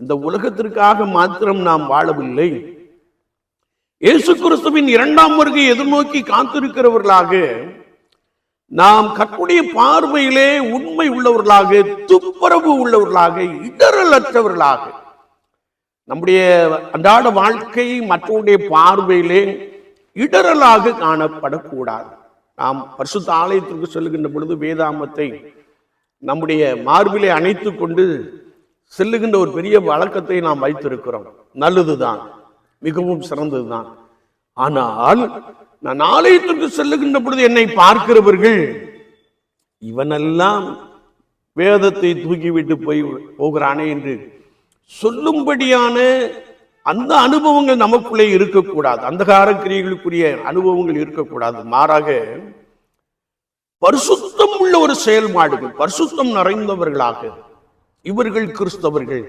இந்த உலகத்திற்காக மாத்திரம் நாம் வாழவில்லை. இயேசு கிறிஸ்துவின் இரண்டாம் வருகை எதிர்நோக்கி காத்திருக்கிறவர்களாக நாம் கர்த்தருடைய பார்வையிலே உண்மை உள்ளவர்களாக, துப்புரவு உள்ளவர்களாக, இடரலற்றவர்களாக, நம்முடைய அன்றாட வாழ்க்கை மற்றவருடைய பார்வையிலே இடரலாக காணப்படக்கூடாது. நாம் பரிசுத்த ஆலயத்திற்கு செல்லுகின்ற பொழுது வேதாமத்தை நம்முடைய மார்பிலே அணைத்து கொண்டு செல்லுகின்ற ஒரு பெரிய வழக்கத்தை நாம் வைத்திருக்கிறோம். நல்லதுதான், மிகவும் சிறந்ததுதான். ஆனால் நான் ஆலயத்திற்கு செல்லுகின்ற பொழுது என்னை பார்க்கிறவர்கள் இவனெல்லாம் வேதத்தை தூக்கிவிட்டு போகிறானே என்று சொல்லும்படியான அந்த அனுபவங்கள் நமக்குள்ளே இருக்கக்கூடாது. அந்தகார கிரியைகளுக்குரிய அனுபவங்கள் இருக்கக்கூடாது. மாறாக பரிசுத்தம் உள்ள ஒரு செயல்பாடுகள், பரிசுத்தம் நிறைந்தவர்களாக இவர்கள் கிறிஸ்தவர்கள்.